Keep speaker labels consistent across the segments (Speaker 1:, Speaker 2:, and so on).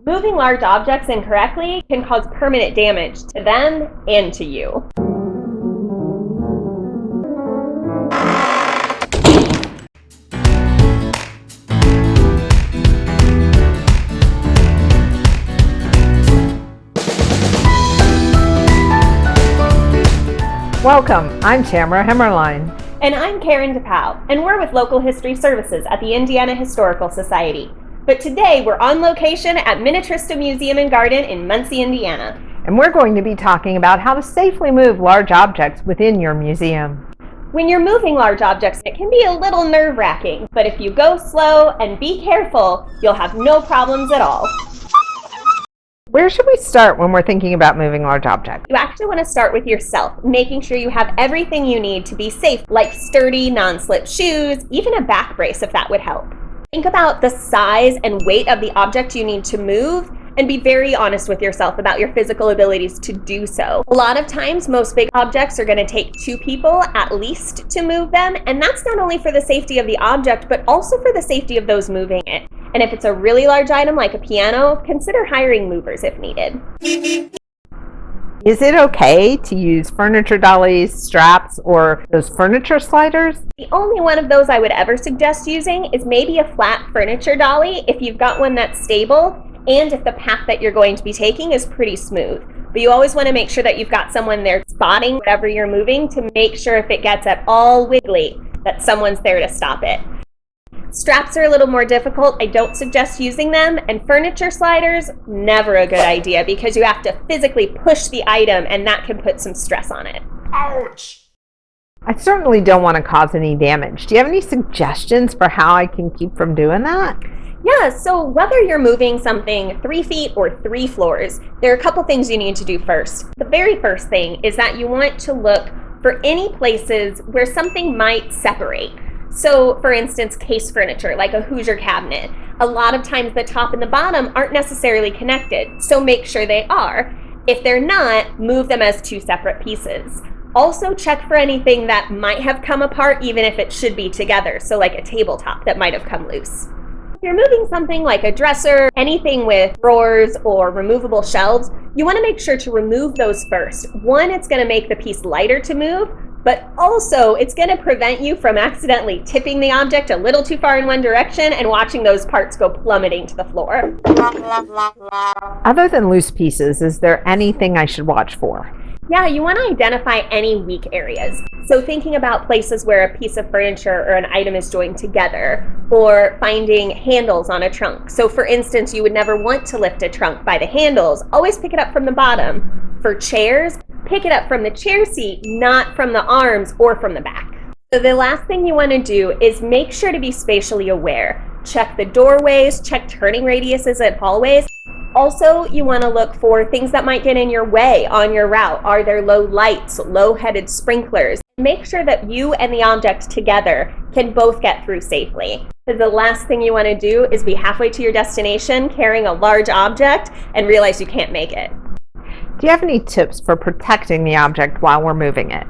Speaker 1: Moving large objects incorrectly can cause permanent damage to them and to you.
Speaker 2: Welcome, I'm Tamara Hemmerlein.
Speaker 1: And I'm DePauw, and we're with Local History Services at the Indiana Historical Society. But today we're on location at Minnetrista Museum and Garden in Muncie, Indiana.
Speaker 2: And we're going to be talking about how to safely move large objects within your museum.
Speaker 1: When you're moving large objects, it can be a little nerve-wracking, but if you go slow and be careful, you'll have no problems at all.
Speaker 2: Where should we start when we're thinking about moving large objects?
Speaker 1: You actually want to start with yourself, making sure you have everything you need to be safe, like sturdy, non-slip shoes, even a back brace if that would help. Think about the size and weight of the object you need to move, and be very honest with yourself about your physical abilities to do so. A lot of times, most big objects are going to take 2 people at least to move them, and that's not only for the safety of the object, but also for the safety of those moving it. And if it's a really large item like a piano, consider hiring movers if needed.
Speaker 2: Is it okay to use furniture dollies, straps, or those furniture sliders?
Speaker 1: The only one of those I would ever suggest using is maybe a flat furniture dolly if you've got one that's stable and if the path that you're going to be taking is pretty smooth. But you always want to make sure that you've got someone there spotting whatever you're moving to make sure if it gets at all wiggly that someone's there to stop it. Straps are a little more difficult. I don't suggest using them, and furniture sliders, never a good idea because you have to physically push the item and that can put some stress on it.
Speaker 2: Ouch! I certainly don't want to cause any damage. Do you have any suggestions for how I can keep from doing that?
Speaker 1: Yeah, so whether you're moving something 3 feet or 3 floors, there are a couple things you need to do first. The very first thing is that you want to look for any places where something might separate. So, for instance, case furniture, like a Hoosier cabinet. A lot of times the top and the bottom aren't necessarily connected, so make sure they are. If they're not, move them as 2 separate pieces. Also, check for anything that might have come apart even if it should be together, so like a tabletop that might have come loose. If you're moving something like a dresser, anything with drawers or removable shelves, you want to make sure to remove those first. One, it's going to make the piece lighter to move, but also it's going to prevent you from accidentally tipping the object a little too far in one direction and watching those parts go plummeting to the floor.
Speaker 2: Other than loose pieces, is there anything I should watch for?
Speaker 1: Yeah, you want to identify any weak areas. So thinking about places where a piece of furniture or an item is joined together, or finding handles on a trunk. So for instance, you would never want to lift a trunk by the handles. Always pick it up from the bottom. For chairs, pick it up from the chair seat, not from the arms or from the back. So the last thing you want to do is make sure to be spatially aware. Check the doorways, check turning radiuses at hallways. Also, you want to look for things that might get in your way on your route. Are there low lights, low-headed sprinklers? Make sure that you and the object together can both get through safely. Because the last thing you want to do is be halfway to your destination carrying a large object and realize you can't make it.
Speaker 2: Do you have any tips for protecting the object while we're moving it?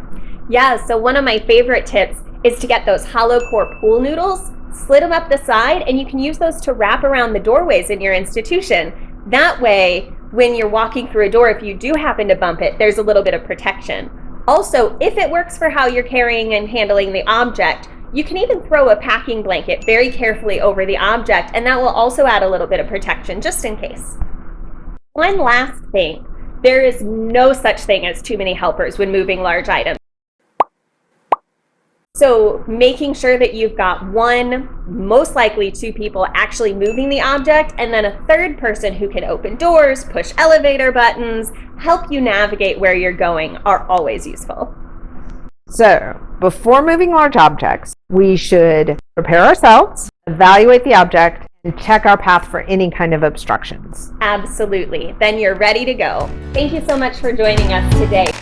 Speaker 1: Yeah, so one of my favorite tips is to get those hollow core pool noodles, slit them up the side, and you can use those to wrap around the doorways in your institution. That way, when you're walking through a door, if you do happen to bump it, there's a little bit of protection. Also, if it works for how you're carrying and handling the object, you can even throw a packing blanket very carefully over the object, and that will also add a little bit of protection, just in case. One last thing. There is no such thing as too many helpers when moving large items. So making sure that you've got one, most likely 2 people actually moving the object, and then a 3rd person who can open doors, push elevator buttons, help you navigate where you're going are always useful.
Speaker 2: So, before moving large objects, we should prepare ourselves, evaluate the object, and check our path for any kind of obstructions.
Speaker 1: Absolutely. Then you're ready to go. Thank you so much for joining us today.